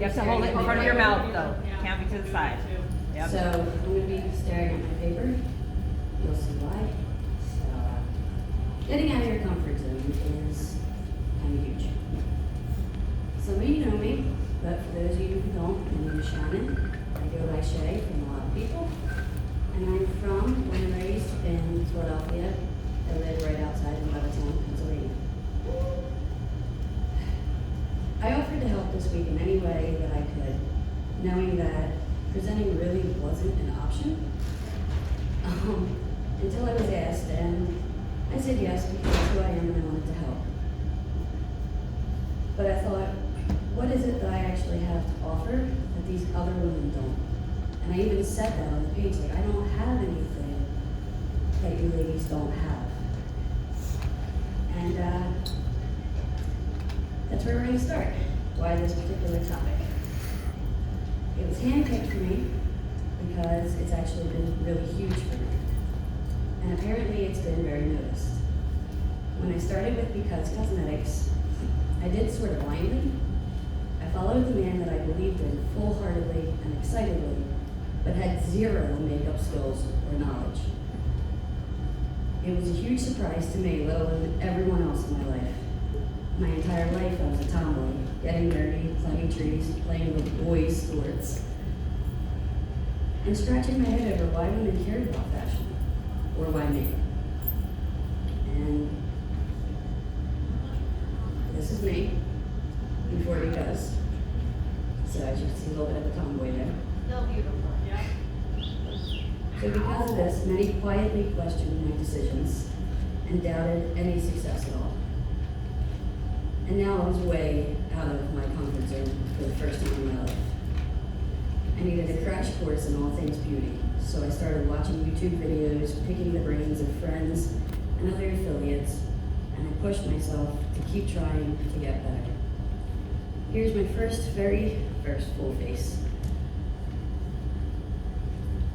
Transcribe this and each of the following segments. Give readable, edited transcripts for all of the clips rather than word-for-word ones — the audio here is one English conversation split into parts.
You have to hold it in front of your mouth, though. Can't be to the side. Yep. So I'm going to be staring at my paper. You'll see why. So, getting out of your comfort zone is kind of huge. Some of you know me, but for those of you who don't, my name is Shannon. I go by Shay from a lot of people. And I'm born and raised in Philadelphia. I live right outside in Levittown, Pennsylvania. I offered to help this week in any way that I could, knowing that presenting really wasn't an option. Until I was asked, and I said yes because that's who I am and I wanted to help. But I thought, what is it that I actually have to offer that these other women don't? And I even said that on the page, like, I don't have anything that you ladies don't have. And that's where we're going to start. Why this particular topic? It was handpicked for me because it's actually been really huge for me. And apparently it's been very noticed. When I started with Because Cosmetics, I did sort of blindly. I followed the man that I believed in full-heartedly and excitedly, but had zero makeup skills or knowledge. It was a huge surprise to me, let alone everyone else in my life. My entire life I was a tomboy, getting dirty, climbing trees, playing with boys' sports, and scratching my head over why women cared about fashion, or why me. And this is me, before Because. So as you can see a little bit of a tomboy there. Still beautiful. Yeah. So because of this, many quietly questioned my decisions and doubted any success at all. And now I was way out of my comfort zone for the first time in my life. I needed a crash course in all things beauty, so I started watching YouTube videos, picking the brains of friends and other affiliates, and I pushed myself to keep trying to get better. Here's my very first full face.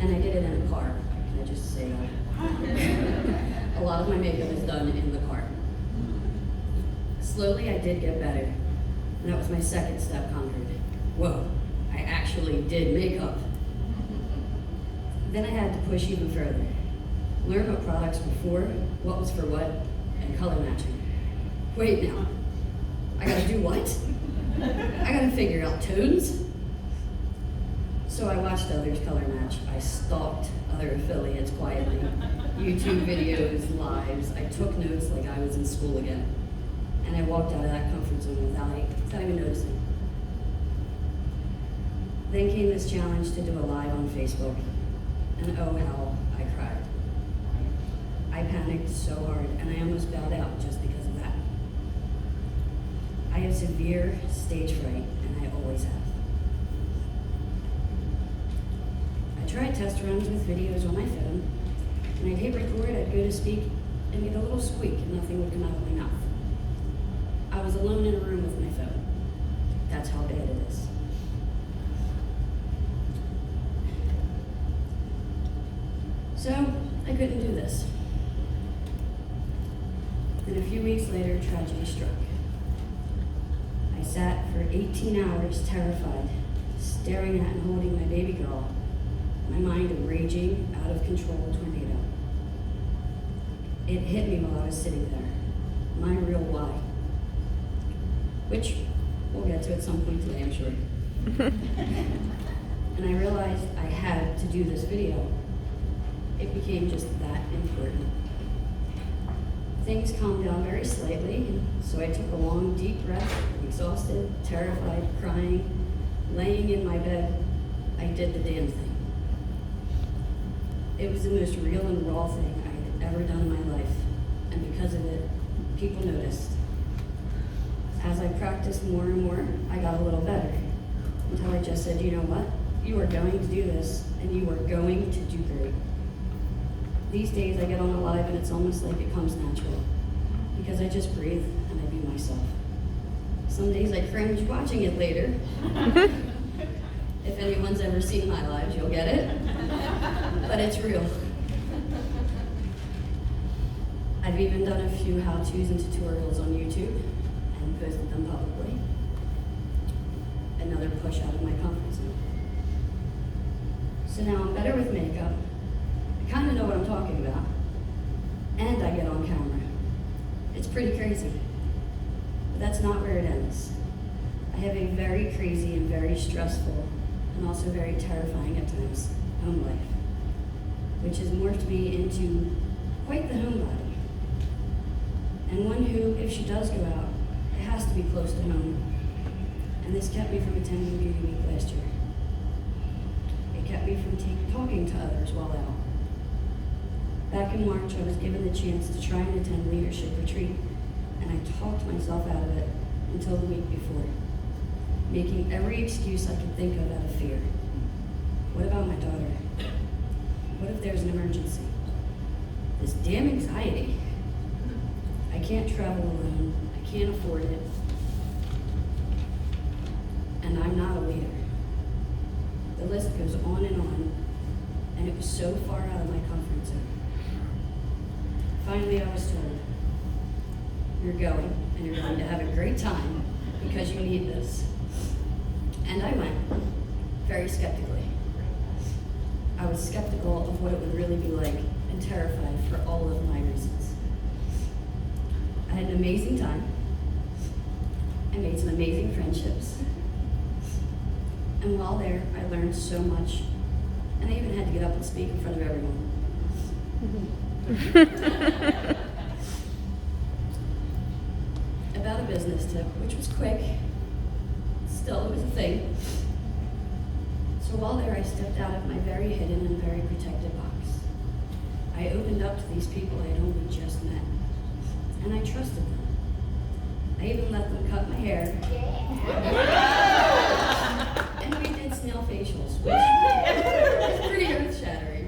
And I did it in a car. Can I just say that? A lot of my makeup is done in the car. Slowly, I did get better. And that was my second step conquered. Whoa, I actually did makeup. Then I had to push even further. Learn what products were for, what was for what, and color matching. Wait now, I gotta do what? I gotta figure out tones? So I watched others color match. I stalked other affiliates quietly. YouTube videos, lives. I took notes like I was in school again. And I walked out of that comfort zone without even noticing. Then came this challenge to do a live on Facebook. And oh, how I cried. I panicked so hard, and I almost bowed out just because of that. I have severe stage fright, and I always have. I tried test runs with videos on my phone, and I'd hit record, I'd go to speak, and get a little squeak, and nothing would come out of my mouth. I was alone in a room with my phone. That's how bad it is. So, I couldn't do this. Then a few weeks later, tragedy struck. I sat for 18 hours terrified, staring at and holding my baby girl, my mind a raging, out of control tornado. It hit me while I was sitting there, my real why, which we'll get to at some point today, I'm sure. And I realized I had to do this video. It became just that important. Things calmed down very slightly, so I took a long, deep breath, exhausted, terrified, crying, laying in my bed. I did the damn thing. It was the most real and raw thing I had ever done in my life, and because of it, people noticed. As I practiced more and more, I got a little better, until I just said, you know what? You are going to do this, and you are going to do great. These days I get on a live and it's almost like it comes natural, because I just breathe and I be myself. Some days I cringe watching it later. If anyone's ever seen my lives, you'll get it. But it's real. I've even done a few how-tos and tutorials on YouTube and posted them publicly. And another push out of my comfort zone. So now I'm better with makeup. I kind of know what I'm talking about. And I get on camera. It's pretty crazy. But that's not where it ends. I have a very crazy and very stressful and also very terrifying at times home life, which has morphed me into quite the homebody. And one who, if she does go out, it has to be close to home. And this kept me from attending Beauty Week last year. It kept me from talking to others while out. Back in March, I was given the chance to try and attend leadership retreat, and I talked myself out of it until the week before, making every excuse I could think of out of fear. What about my daughter? What if there's an emergency? This damn anxiety. I can't travel alone. I can't afford it. And I'm not a leader. The list goes on, and it was so far out of my comfort zone. Finally, I was told, you're going, and you're going to have a great time because you need this. And I went, very skeptically. I was skeptical of what it would really be like and terrified for all of my reasons. I had an amazing time. I made some amazing friendships. And while there, I learned so much. And I even had to get up and speak in front of everyone. About a business tip, which was quick. Still, it was a thing. So while there, I stepped out of my very hidden and very protected box. I opened up to these people I had only just met. And I trusted them. I even let them cut my hair. And we did snail facials, which was pretty earth-shattering.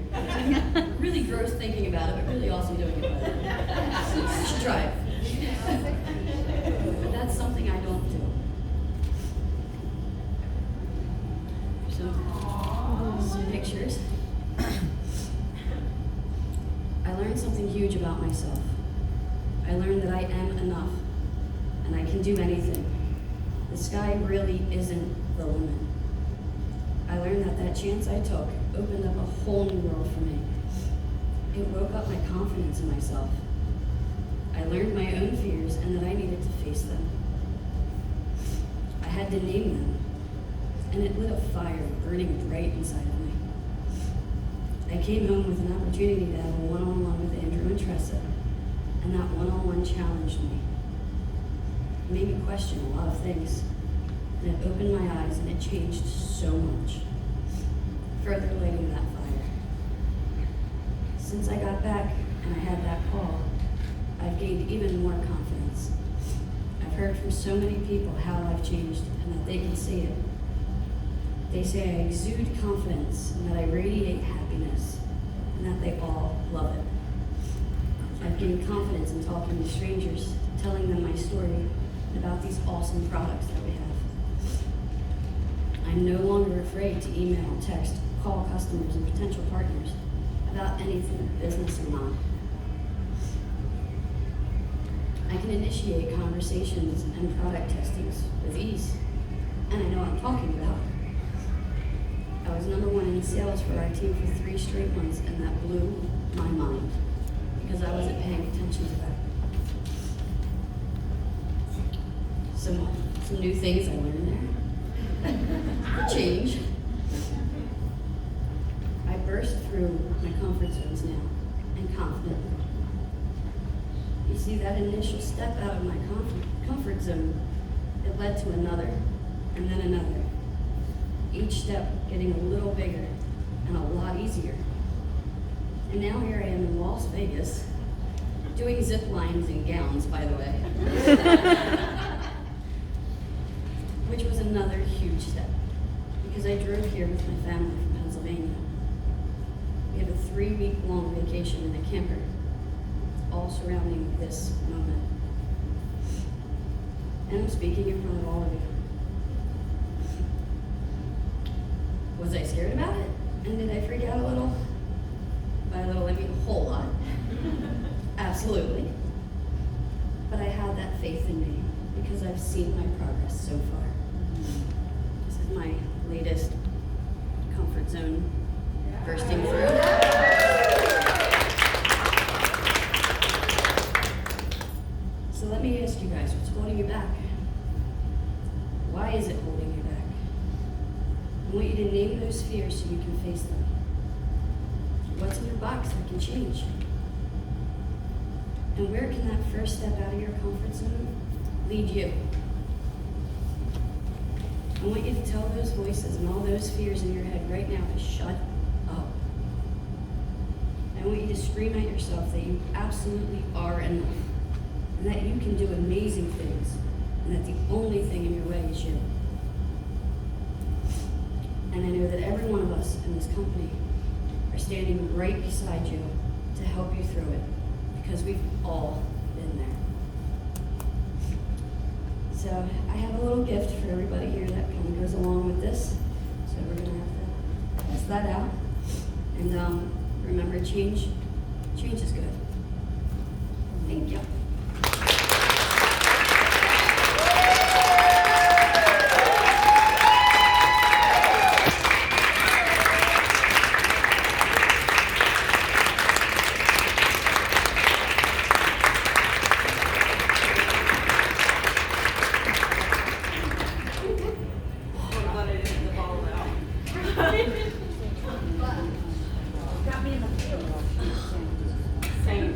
Really gross thinking about it, but really awesome doing it by the way. You should try it. But that's something I don't do. Some pictures. I learned something huge about myself. I learned that I am enough, and I can do anything. The sky really isn't the limit. I learned that that chance I took opened up a whole new world for me. It woke up my confidence in myself. I learned my own fears and that I needed to face them. I had to name them, and it lit a fire burning bright inside of me. I came home with an opportunity to have a one-on-one with Andrew and Tressa, and that one-on-one challenged me. It made me question a lot of things, and it opened my eyes, and it changed so much, further lighting that fire. Since I got back and I had that call, I've gained even more confidence. I've heard from so many people how I've changed and that they can see it. They say I exude confidence and that I radiate happiness and that they all love it. I've gained confidence in talking to strangers, telling them my story and about these awesome products that we have. I'm no longer afraid to email, text, call customers and potential partners about anything, business or not. I can initiate conversations and product testings with ease, and I know what I'm talking about. I was #1 in sales for our team for 3 straight months, and that blew my mind because I wasn't paying attention to that. Some new things I learned there. Change. I burst through my comfort zones now, and confidently. You see, that initial step out of my comfort zone, it led to another, and then another. Each step getting a little bigger and a lot easier. And now here I am in Las Vegas, doing zip lines in gowns, by the way. Which was another huge step, because I drove here with my family from Pennsylvania. We have a 3-week-long vacation in a camper, all surrounding this moment. And I'm speaking in front of all of you. Was I scared about it? And did I freak out a little? By a little, I mean a whole lot. Absolutely. But I had that faith in me because I've seen my progress so far. So is my latest comfort zone bursting through. So let me ask you guys, what's holding you back? Why is it holding you back? I want you to name those fears so you can face them. What's in your box that can change? And where can that first step out of your comfort zone lead you? I want you to tell those voices and all those fears in your head right now to shut up. I want you to scream at yourself that you absolutely are enough, and that you can do amazing things, and that the only thing in your way is you. And I know that every one of us in this company are standing right beside you to help you through it, because we've all been there. So I have a little gift for everybody here that kind of goes along with this. So we're gonna have to pass that out. And remember, change is good. Thank you. Got me in the field. Same.